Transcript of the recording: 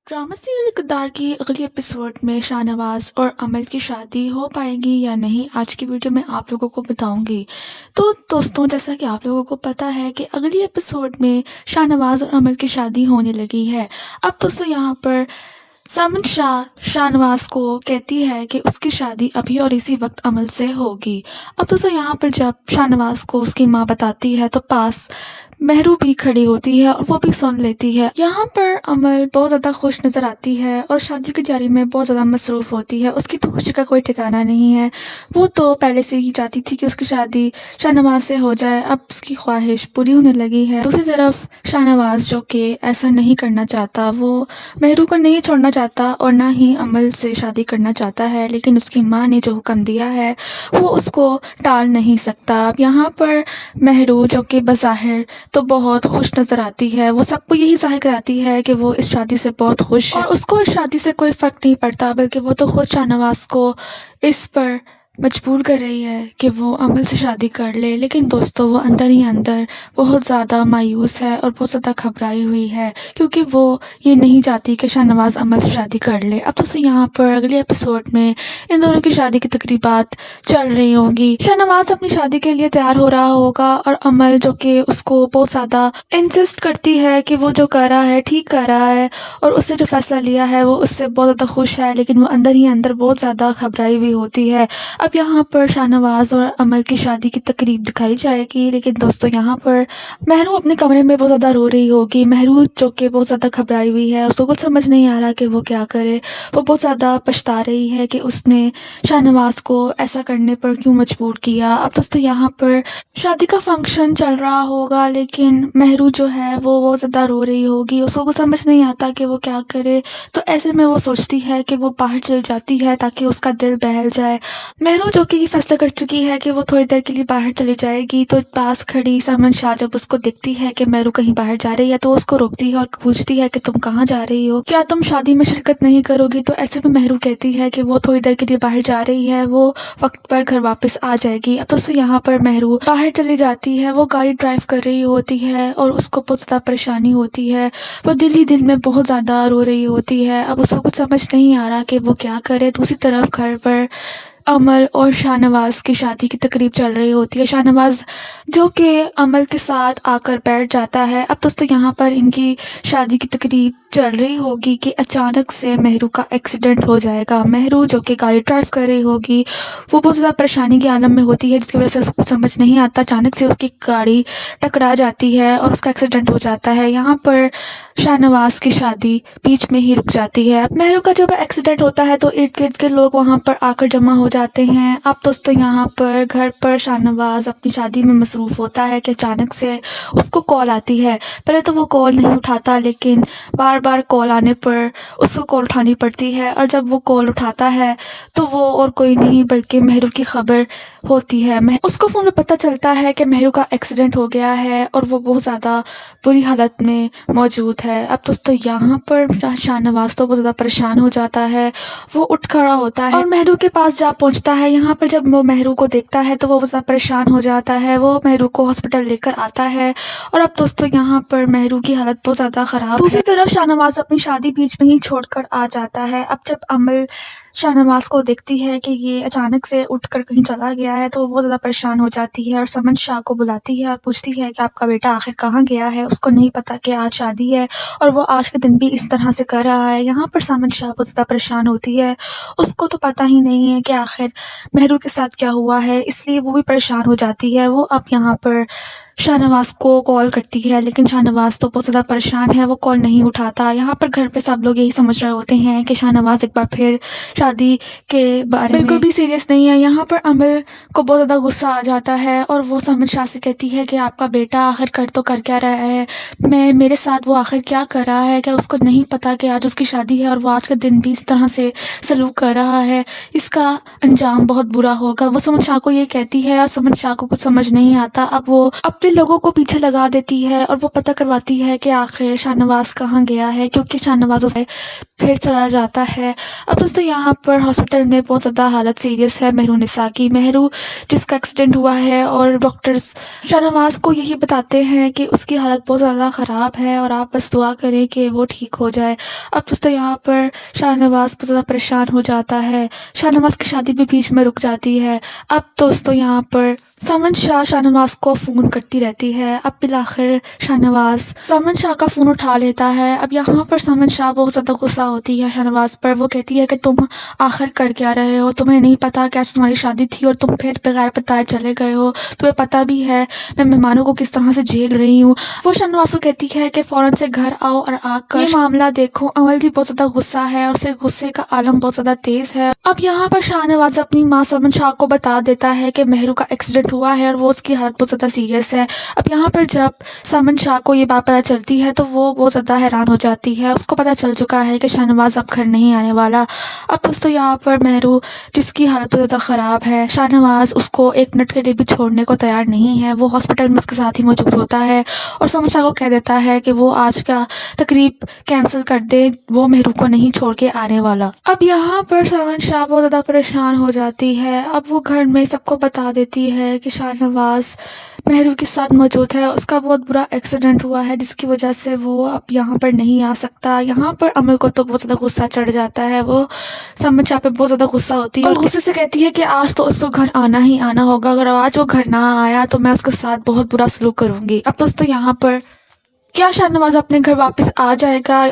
Drama serial किरदार की अगली एपिसोड में शाहनवाज और अमल की शादी हो पाएगी या नहीं, आज की वीडियो में आप लोगों को बताऊंगी। तो दोस्तों, जैसा कि आप लोगों को पता है कि अगली एपिसोड में शाहनवाज और अमल की शादी होने लगी है। अब दोस्तों यहाँ पर समन शाहनवाज को कहती है कि उसकी शादी अभी और इसी वक्त अमल से होगी। अब दोस्तों यहाँ पर जब शाहनवाज को उसकी माँ बताती है तो पास महरू भी खड़ी होती है और वो भी सुन लेती है। यहाँ पर अमल बहुत ज़्यादा खुश नज़र आती है और शादी की तैयारी में बहुत ज़्यादा मसरूफ़ होती है। उसकी तो खुशी का कोई ठिकाना नहीं है। वो तो पहले से ही चाहती थी कि उसकी शादी शाहनवाज से हो जाए। अब उसकी ख्वाहिश पूरी होने लगी है। दूसरी तरफ शाहनवाज जो कि ऐसा नहीं करना चाहता, वो महरू को नहीं छोड़ना चाहता और ना ही अमल से शादी करना चाहता है, लेकिन उसकी माँ ने जो हुक्म दिया है वो उसको टाल नहीं सकता। अब यहाँ पर महरू जो कि बज़ाहिर तो बहुत खुश नज़र आती है, वो सबको यही ज़ाहिर कराती है कि वो इस शादी से बहुत खुश है और उसको इस शादी से कोई फ़र्क नहीं पड़ता, बल्कि वो तो खुद शाहनवाज को इस पर मजबूर कर रही है कि वो अमल से शादी कर ले। लेकिन दोस्तों, वो अंदर ही अंदर बहुत ज़्यादा मायूस है और बहुत ज़्यादा घबराई हुई है, क्योंकि वो ये नहीं चाहती कि शाहनवाज अमल से शादी कर ले। अब दोस्तों यहाँ पर अगले एपिसोड में इन दोनों की शादी की तकरीबात चल रही होंगी। शाहनवाज अपनी शादी के लिए तैयार हो रहा होगा और अमल जो कि उसको बहुत ज़्यादा इंसिस्ट करती है कि वो जो कर रहा है ठीक कर रहा है और उससे जो फैसला लिया है वो उससे बहुत ज़्यादा खुश है, लेकिन वो अंदर ही अंदर बहुत ज़्यादा घबराई हुई होती है। अब यहाँ पर शाहनवाज और अमल की शादी की तकरीब दिखाई जाएगी, लेकिन दोस्तों यहाँ पर महरू अपने कमरे में बहुत ज़्यादा रो रही होगी। महरू जो कि बहुत ज़्यादा घबराई हुई है, उसको कुछ समझ नहीं आ रहा कि वो क्या करे। वो बहुत ज़्यादा पछता रही है कि उसने शाहनवाज को ऐसा करने पर क्यों मजबूर किया। अब दोस्तों यहाँ पर शादी का फंक्शन चल रहा होगा, लेकिन महरू जो है वो बहुत ज़्यादा रो रही होगी। उसको कुछ समझ नहीं आता कि वो क्या करे। तो ऐसे में वो सोचती है कि वो बाहर चली जाती है ताकि उसका दिल बहल जाए। महरू जो कि फैसला कर चुकी है कि वो थोड़ी देर के लिए बाहर चली जाएगी, तो पास खड़ी समन शाह जब उसको देखती है कि महरू कहीं बाहर जा रही है तो उसको रोकती है और पूछती है कि तुम कहाँ जा रही हो, क्या तुम शादी में शिरकत नहीं करोगी। तो ऐसे में महरू कहती है कि वो थोड़ी देर के लिए बाहर जा रही है, वो वक्त पर घर वापस आ जाएगी। अब तो यहाँ पर महरू बाहर चली जाती है। वो गाड़ी ड्राइव कर रही होती है और उसको बहुत ज़्यादा परेशानी होती है। वो दिल ही दिल में बहुत ज़्यादा रो रही होती है। अब उसको कुछ समझ नहीं आ रहा कि वो क्या करे। दूसरी तरफ घर पर अमल और शाहनवाज की शादी की तकरीब चल रही होती है। शाहनवाज जो कि अमल के साथ आकर बैठ जाता है। अब दोस्तों यहाँ पर इनकी शादी की तकरीब चल रही होगी कि अचानक से महरू का एक्सीडेंट हो जाएगा। महरू जो कि गाड़ी ड्राइव कर रही होगी, वो बहुत ज़्यादा परेशानी के आलम में होती है, जिसकी वजह से उसको समझ नहीं आता। अचानक से उसकी गाड़ी टकरा जाती है और उसका एक्सीडेंट हो जाता है। यहाँ पर शाहनवाज की शादी बीच में ही रुक जाती है। महरू का जब एक्सीडेंट होता है तो इर्द गिर्द के लोग वहाँ पर आकर जमा हो जाते हैं। अब दोस्तों यहाँ पर घर पर शाहनवाज अपनी शादी में मसरूफ़ होता है कि अचानक से उसको कॉल आती है। पहले तो वो कॉल नहीं उठाता, लेकिन बार बार कॉल आने पर उसको कॉल उठानी पड़ती है और जब वो कॉल उठाता है तो वो और कोई नहीं बल्कि महरू की खबर होती है। उसको फ़ोन पर पता चलता है कि महरू का एक्सीडेंट हो गया है और वो बहुत ज़्यादा बुरी हालत में मौजूद है। अब दोस्तों यहाँ पर शाहनवाज तो बहुत ज़्यादा परेशान हो जाता है। वो उठ खड़ा होता है और महरू के पास जा पहुँचता है। यहाँ पर जब वो महरू को देखता है तो वो बहुत ज़्यादा परेशान हो जाता है। वो महरू को हॉस्पिटल लेकर आता है और अब दोस्तों यहाँ पर महरू की हालत बहुत ज़्यादा ख़राब है। दूसरी तरफ शाहनवाज अपनी शादी बीच में ही छोड़कर आ जाता है। अब जब अमल शाहनवाज को देखती है कि ये अचानक से उठकर कहीं चला गया है तो वो बहुत ज़्यादा परेशान हो जाती है और समन शाह को बुलाती है और पूछती है कि आपका बेटा आखिर कहाँ गया है। उसको नहीं पता कि आज शादी है और वो आज के दिन भी इस तरह से कर रहा है। यहाँ पर समन शाह बहुत ज़्यादा परेशान होती है। उसको तो पता ही नहीं है कि आखिर महरू के साथ क्या हुआ है, इसलिए वो भी परेशान हो जाती है। वो अब यहाँ पर शाहनवाज को कॉल करती है, लेकिन शाहनवाज तो बहुत ज़्यादा परेशान है, वो कॉल नहीं उठाता। यहाँ पर घर पे सब लोग यही समझ रहे होते हैं कि शाहनवाज एक बार फिर शादी के बारे में बिल्कुल भी सीरियस नहीं है। यहाँ पर अमल को बहुत ज़्यादा गुस्सा आ जाता है और वो समन शाह से कहती है कि आपका बेटा आखिर कर क्या रहा है, मेरे साथ वो आखिर क्या कर रहा है, क्या उसको नहीं पता कि आज उसकी शादी है और वो आज का दिन भी इस तरह से सलूक कर रहा है, इसका अंजाम बहुत बुरा होगा। वो समन शाह को ये कहती है और समन शाह को कुछ समझ नहीं आता। अब वो अपने लोगों को पीछे लगा देती है और वो पता करवाती है कि आखिर शाहनवाज कहाँ गया है, क्योंकि शाहनवाज उसे پھر چلا جاتا ہے۔ اب دوستوں یہاں پر ہاسپٹل میں بہت زیادہ حالت سیریس ہے مہرونسا کی، مہرو جس کا ایکسیڈنٹ ہوا ہے، اور ڈاکٹرز شاہ نواز کو یہی بتاتے ہیں کہ اس کی حالت بہت زیادہ خراب ہے اور آپ بس دعا کریں کہ وہ ٹھیک ہو جائے۔ اب دوستوں یہاں پر شاہ نواز بہت زیادہ پریشان ہو جاتا ہے، شاہ نواز کی شادی بھی بیچ میں رک جاتی ہے۔ اب دوستوں یہاں پر سمن شاہ نواز کو فون کرتی رہتی ہے۔ اب بالآخر شاہ نواز سمن شاہ کا فون اٹھا لیتا ہے۔ اب یہاں پر سمن شاہ بہت زیادہ غصہ ہوتی ہے شاہ نواز پر، وہ کہتی ہے کہ تم آخر کر کیا رہے ہو، تمہیں نہیں پتا کہ آج تمہاری شادی تھی اور تم پھر بغیر بتائے چلے گئے ہو، تمہیں پتا بھی ہے میں مہمانوں کو کس طرح سے جھیل رہی ہوں۔ وہ شاہ نواز کو کہتی ہے کہ فوراً سے گھر آؤ اور آ کر یہ معاملہ دیکھو۔ عمل بھی بہت زیادہ غصہ ہے اور اسے غصے کا عالم بہت زیادہ تیز ہے۔ اب یہاں پر شاہ نواز اپنی ماں سمن شاہ کو بتا دیتا ہے کہ مہرو کا ایکسیڈنٹ ہوا ہے اور وہ اس کی حالت بہت زیادہ سیریس ہے۔ اب یہاں پر جب سمن شاہ کو یہ بات پتہ چلتی ہے تو وہ بہت زیادہ حیران ہو جاتی ہے، اس کو پتہ چل چکا ہے کہ شاہ نواز اب گھر نہیں آنے والا۔ اب دوستوں یہاں پر مہرو جس کی حالت بہت زیادہ خراب ہے، شاہ نواز اس کو ایک منٹ کے لیے بھی چھوڑنے کو تیار نہیں ہے، وہ ہاسپٹل میں اس کے ساتھ ہی موجود ہوتا ہے اور سمن شاہ کو کہہ دیتا ہے کہ وہ آج کا تقریب کینسل کر دے، وہ مہرو کو نہیں چھوڑ کے آنے والا۔ اب یہاں پر سمن شاہ بہت زیادہ پریشان ہو جاتی ہے، اب وہ گھر میں سب کو بتا دیتی ہے کہ شاہ نواز مہرو کے ساتھ موجود ہے، اس کا بہت برا ایکسیڈنٹ ہوا ہے جس کی وجہ سے وہ اب یہاں پر نہیں آ سکتا۔ یہاں پر عمل کو تو بہت زیادہ غصہ چڑھ جاتا ہے، وہ سمن شاہ پہ بہت زیادہ غصہ ہوتی ہے اور غصے سے کہتی ہے کہ آج تو اس کو گھر آنا ہی آنا ہوگا، اگر آج وہ گھر نہ آیا تو میں اس کے ساتھ بہت برا سلوک کروں گی۔ اب دوستوں یہاں پر کیا شاہ نواز اپنے گھر واپس آ جائے گا؟